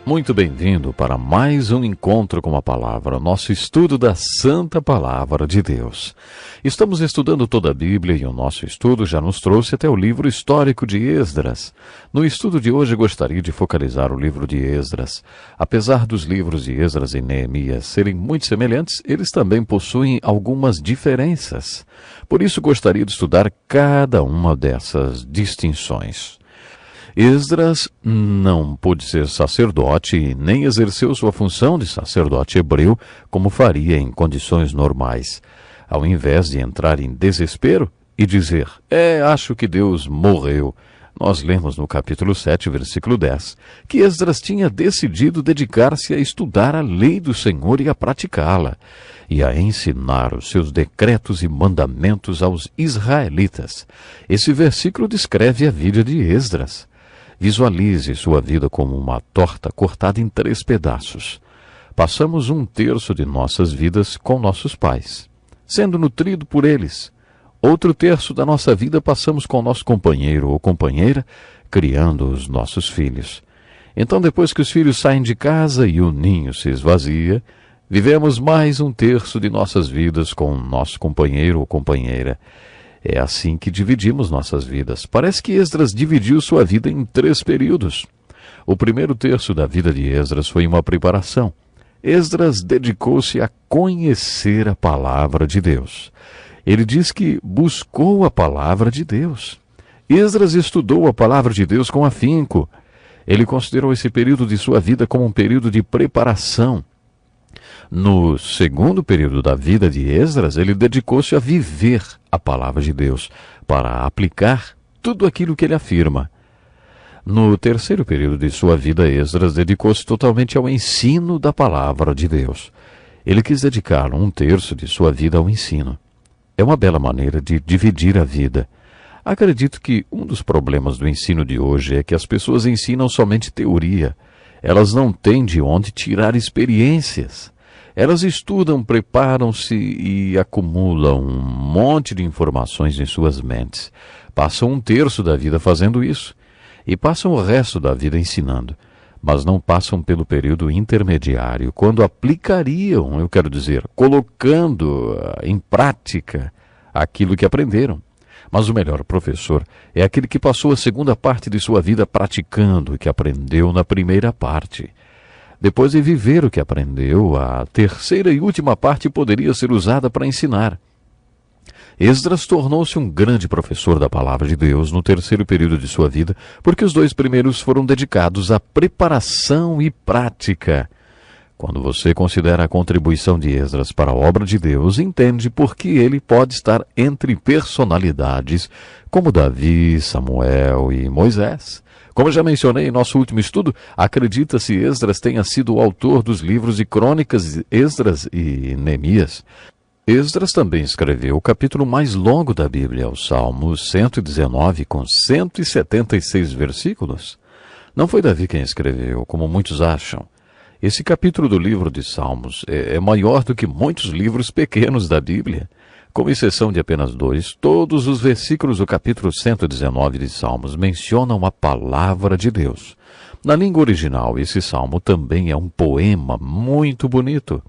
Muito bem-vindo para mais um encontro com a Palavra, nosso estudo da Santa Palavra de Deus. Estamos estudando toda a Bíblia e o nosso estudo já nos trouxe até o livro histórico de Esdras. No estudo de hoje gostaria de focalizar o livro de Esdras. Apesar dos livros de Esdras e Neemias serem muito semelhantes, eles também possuem algumas diferenças. Por isso gostaria de estudar cada uma dessas distinções. Esdras não pôde ser sacerdote e nem exerceu sua função de sacerdote hebreu como faria em condições normais. Ao invés de entrar em desespero e dizer, acho que Deus morreu, nós lemos no capítulo 7, versículo 10, que Esdras tinha decidido dedicar-se a estudar a lei do Senhor e a praticá-la, e a ensinar os seus decretos e mandamentos aos israelitas. Esse versículo descreve a vida de Esdras. Visualize sua vida como uma torta cortada em 3 pedaços. Passamos 1/3 de nossas vidas com nossos pais, sendo nutrido por eles. Outro terço da nossa vida passamos com nosso companheiro ou companheira, criando os nossos filhos. Então, depois que os filhos saem de casa e o ninho se esvazia, vivemos mais 1/3 de nossas vidas com nosso companheiro ou companheira. É assim que dividimos nossas vidas. Parece que Esdras dividiu sua vida em 3 períodos. O primeiro terço da vida de Esdras foi uma preparação. Esdras dedicou-se a conhecer a palavra de Deus. Ele diz que buscou a palavra de Deus. Esdras estudou a palavra de Deus com afinco. Ele considerou esse período de sua vida como um período de preparação. No segundo período da vida de Esdras, ele dedicou-se a viver a palavra de Deus, para aplicar tudo aquilo que ele afirma. No terceiro período de sua vida, Esdras dedicou-se totalmente ao ensino da palavra de Deus. Ele quis dedicar 1/3 de sua vida ao ensino. É uma bela maneira de dividir a vida. Acredito que um dos problemas do ensino de hoje é que as pessoas ensinam somente teoria. Elas não têm de onde tirar experiências. Elas estudam, preparam-se e acumulam um monte de informações em suas mentes. Passam 1/3 da vida fazendo isso e passam o resto da vida ensinando, mas não passam pelo período intermediário, quando aplicariam, colocando em prática aquilo que aprenderam. Mas o melhor professor é aquele que passou a segunda parte de sua vida praticando o que aprendeu na primeira parte. Depois de viver o que aprendeu, a terceira e última parte poderia ser usada para ensinar. Esdras tornou-se um grande professor da palavra de Deus no terceiro período de sua vida, porque os 2 primeiros foram dedicados à preparação e prática. Quando você considera a contribuição de Esdras para a obra de Deus, entende por que ele pode estar entre personalidades como Davi, Samuel e Moisés. Como já mencionei em nosso último estudo, acredita-se Esdras tenha sido o autor dos livros de Crônicas, Esdras e Neemias. Esdras também escreveu o capítulo mais longo da Bíblia, o Salmo 119, com 176 versículos. Não foi Davi quem escreveu, como muitos acham. Esse capítulo do livro de Salmos é maior do que muitos livros pequenos da Bíblia. Com exceção de apenas 2, todos os versículos do capítulo 119 de Salmos mencionam a palavra de Deus. Na língua original, esse salmo também é um poema muito bonito.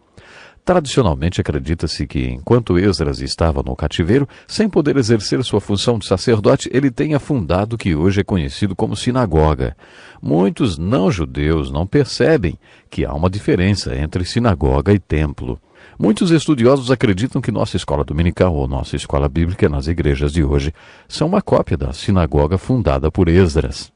Tradicionalmente, acredita-se que, enquanto Esdras estava no cativeiro, sem poder exercer sua função de sacerdote, ele tenha fundado o que hoje é conhecido como sinagoga. Muitos não-judeus não percebem que há uma diferença entre sinagoga e templo. Muitos estudiosos acreditam que nossa escola dominical ou nossa escola bíblica nas igrejas de hoje são uma cópia da sinagoga fundada por Esdras.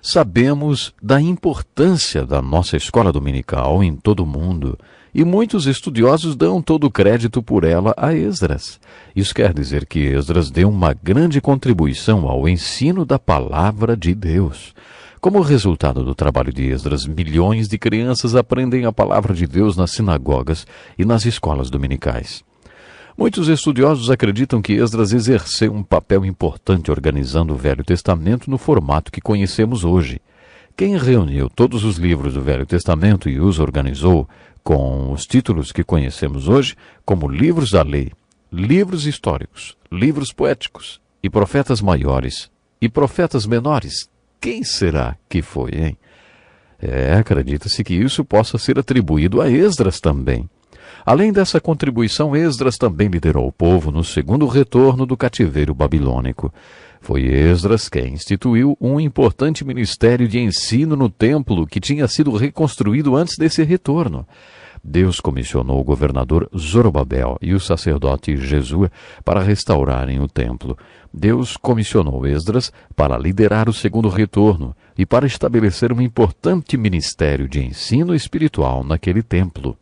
Sabemos da importância da nossa escola dominical em todo o mundo e muitos estudiosos dão todo o crédito por ela a Esdras. Isso quer dizer que Esdras deu uma grande contribuição ao ensino da palavra de Deus. Como resultado do trabalho de Esdras, milhões de crianças aprendem a palavra de Deus nas sinagogas e nas escolas dominicais. Muitos estudiosos acreditam que Esdras exerceu um papel importante organizando o Velho Testamento no formato que conhecemos hoje. Quem reuniu todos os livros do Velho Testamento e os organizou com os títulos que conhecemos hoje, como livros da lei, livros históricos, livros poéticos e profetas maiores e profetas menores, quem será que foi, hein? Acredita-se que isso possa ser atribuído a Esdras também. Além dessa contribuição, Esdras também liderou o povo no segundo retorno do cativeiro babilônico. Foi Esdras quem instituiu um importante ministério de ensino no templo que tinha sido reconstruído antes desse retorno. Deus comissionou o governador Zorobabel e o sacerdote Jesua para restaurarem o templo. Deus comissionou Esdras para liderar o segundo retorno e para estabelecer um importante ministério de ensino espiritual naquele templo.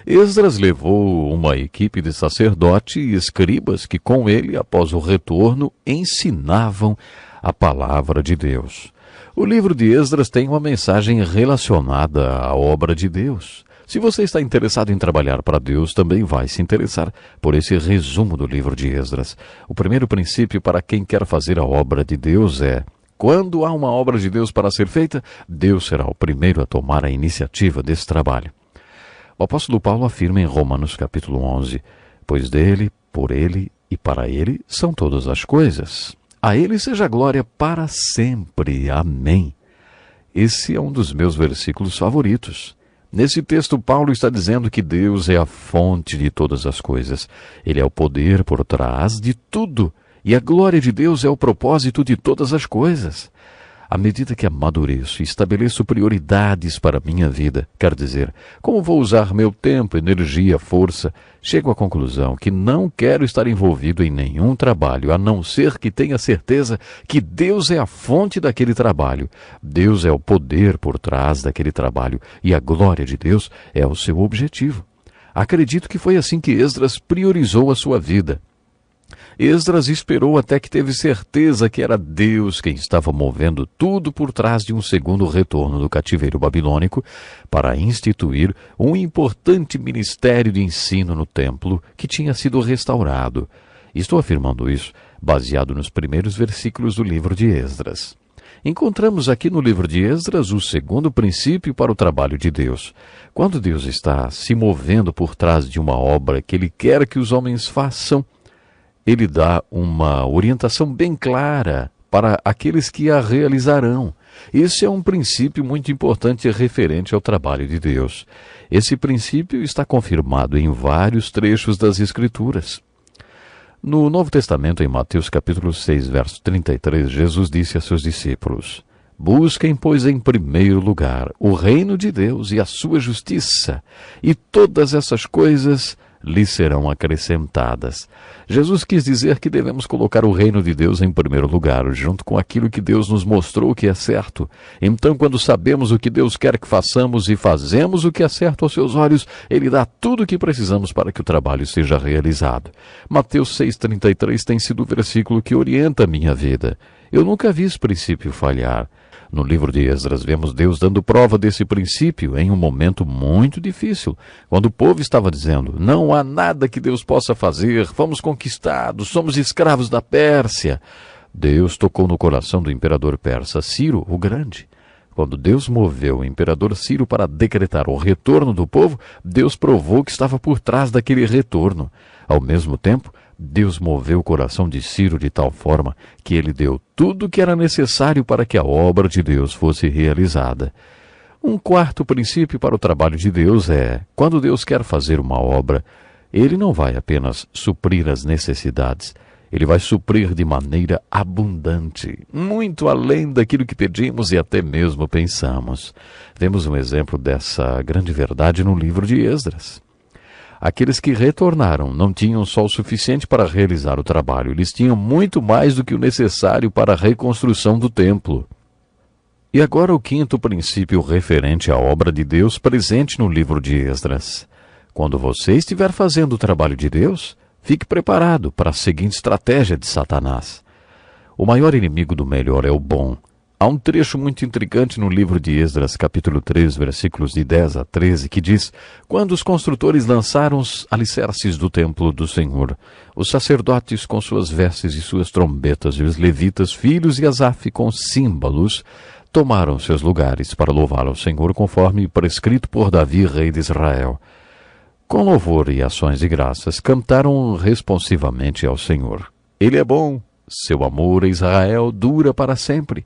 Esdras levou uma equipe de sacerdotes e escribas que com ele, após o retorno, ensinavam a palavra de Deus. O livro de Esdras tem uma mensagem relacionada à obra de Deus. Se você está interessado em trabalhar para Deus, também vai se interessar por esse resumo do livro de Esdras. O primeiro princípio para quem quer fazer a obra de Deus é: quando há uma obra de Deus para ser feita, Deus será o primeiro a tomar a iniciativa desse trabalho. O apóstolo Paulo afirma em Romanos capítulo 11, pois dele, por ele e para ele são todas as coisas. A ele seja a glória para sempre. Amém. Esse é um dos meus versículos favoritos. Nesse texto, Paulo está dizendo que Deus é a fonte de todas as coisas. Ele é o poder por trás de tudo. E a glória de Deus é o propósito de todas as coisas. À medida que amadureço e estabeleço prioridades para a minha vida, quer dizer, como vou usar meu tempo, energia, força, chego à conclusão que não quero estar envolvido em nenhum trabalho, a não ser que tenha certeza que Deus é a fonte daquele trabalho. Deus é o poder por trás daquele trabalho e a glória de Deus é o seu objetivo. Acredito que foi assim que Esdras priorizou a sua vida. Esdras esperou até que teve certeza que era Deus quem estava movendo tudo por trás de um segundo retorno do cativeiro babilônico para instituir um importante ministério de ensino no templo que tinha sido restaurado. Estou afirmando isso baseado nos primeiros versículos do livro de Esdras. Encontramos aqui no livro de Esdras o segundo princípio para o trabalho de Deus. Quando Deus está se movendo por trás de uma obra que Ele quer que os homens façam, Ele dá uma orientação bem clara para aqueles que a realizarão. Esse é um princípio muito importante referente ao trabalho de Deus. Esse princípio está confirmado em vários trechos das Escrituras. No Novo Testamento, em Mateus capítulo 6, verso 33, Jesus disse a seus discípulos: busquem, pois, em primeiro lugar o reino de Deus e a sua justiça, e todas essas coisas lhes serão acrescentadas. Jesus quis dizer que devemos colocar o reino de Deus em primeiro lugar, junto com aquilo que Deus nos mostrou que é certo. Então, quando sabemos o que Deus quer que façamos e fazemos o que é certo aos seus olhos, Ele dá tudo o que precisamos para que o trabalho seja realizado. Mateus 6,33 tem sido o versículo que orienta a minha vida. Eu nunca vi esse princípio falhar. No livro de Esdras, vemos Deus dando prova desse princípio em um momento muito difícil, quando o povo estava dizendo: não há nada que Deus possa fazer, fomos conquistados, somos escravos da Pérsia. Deus tocou no coração do imperador persa Ciro o Grande. Quando Deus moveu o imperador Ciro para decretar o retorno do povo, Deus provou que estava por trás daquele retorno. Ao mesmo tempo, Deus moveu o coração de Ciro de tal forma que ele deu tudo o que era necessário para que a obra de Deus fosse realizada. Um quarto princípio para o trabalho de Deus é: quando Deus quer fazer uma obra, Ele não vai apenas suprir as necessidades, Ele vai suprir de maneira abundante, muito além daquilo que pedimos e até mesmo pensamos. Vemos um exemplo dessa grande verdade no livro de Esdras. Aqueles que retornaram não tinham só o suficiente para realizar o trabalho, eles tinham muito mais do que o necessário para a reconstrução do templo. E agora o quinto princípio referente à obra de Deus presente no livro de Esdras. Quando você estiver fazendo o trabalho de Deus, fique preparado para a seguinte estratégia de Satanás. O maior inimigo do melhor é o bom. Há um trecho muito intrigante no livro de Esdras, capítulo 3, versículos de 10 a 13, que diz: quando os construtores lançaram os alicerces do templo do Senhor, os sacerdotes com suas vestes e suas trombetas, e os levitas, filhos e Asaf com símbolos, tomaram seus lugares para louvar ao Senhor conforme prescrito por Davi, rei de Israel. Com louvor e ações de graças, cantaram responsivamente ao Senhor. Ele é bom, seu amor a Israel dura para sempre.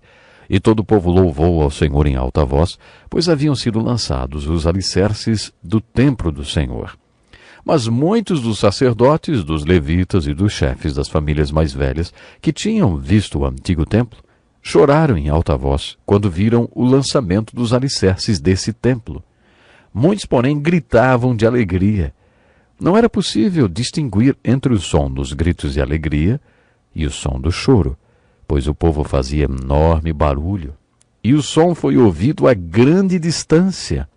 E todo o povo louvou ao Senhor em alta voz, pois haviam sido lançados os alicerces do templo do Senhor. Mas muitos dos sacerdotes, dos levitas e dos chefes das famílias mais velhas, que tinham visto o antigo templo, choraram em alta voz quando viram o lançamento dos alicerces desse templo. Muitos, porém, gritavam de alegria. Não era possível distinguir entre o som dos gritos de alegria e o som do choro, pois o povo fazia enorme barulho, e o som foi ouvido a grande distância.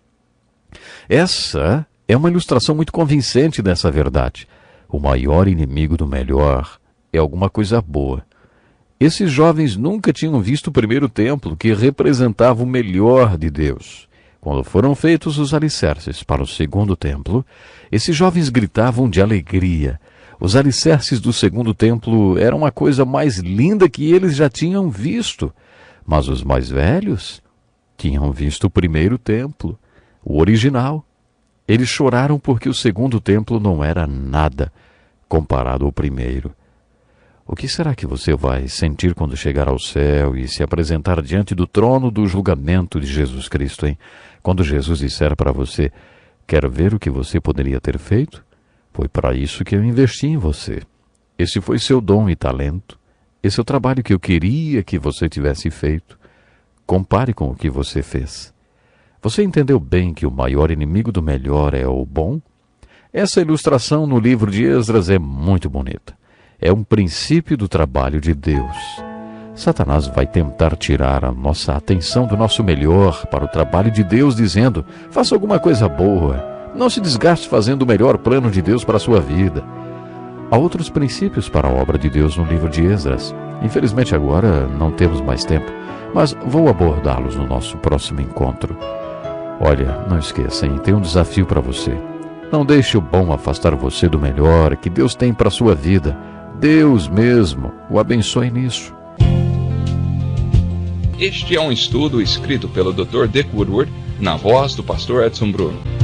Essa é uma ilustração muito convincente dessa verdade. O maior inimigo do melhor é alguma coisa boa. Esses jovens nunca tinham visto o primeiro templo, que representava o melhor de Deus. Quando foram feitos os alicerces para o segundo templo, esses jovens gritavam de alegria. Os alicerces do segundo templo eram a coisa mais linda que eles já tinham visto. Mas os mais velhos tinham visto o primeiro templo, o original. Eles choraram porque o segundo templo não era nada comparado ao primeiro. O que será que você vai sentir quando chegar ao céu e se apresentar diante do trono do julgamento de Jesus Cristo, hein? Quando Jesus disser para você: quer ver o que você poderia ter feito? Foi para isso que eu investi em você. Esse foi seu dom e talento. Esse é o trabalho que eu queria que você tivesse feito. Compare com o que você fez. Você entendeu bem que o maior inimigo do melhor é o bom? Essa ilustração no livro de Esdras é muito bonita. É um princípio do trabalho de Deus. Satanás vai tentar tirar a nossa atenção do nosso melhor para o trabalho de Deus, dizendo: faça alguma coisa boa. Não se desgaste fazendo o melhor plano de Deus para a sua vida. Há outros princípios para a obra de Deus no livro de Esdras. Infelizmente agora não temos mais tempo, mas vou abordá-los no nosso próximo encontro. Olha, não esqueça, hein? Tem um desafio para você. Não deixe o bom afastar você do melhor que Deus tem para a sua vida. Deus mesmo o abençoe nisso. Este é um estudo escrito pelo Dr. Dick Woodward, na voz do pastor Edson Bruno.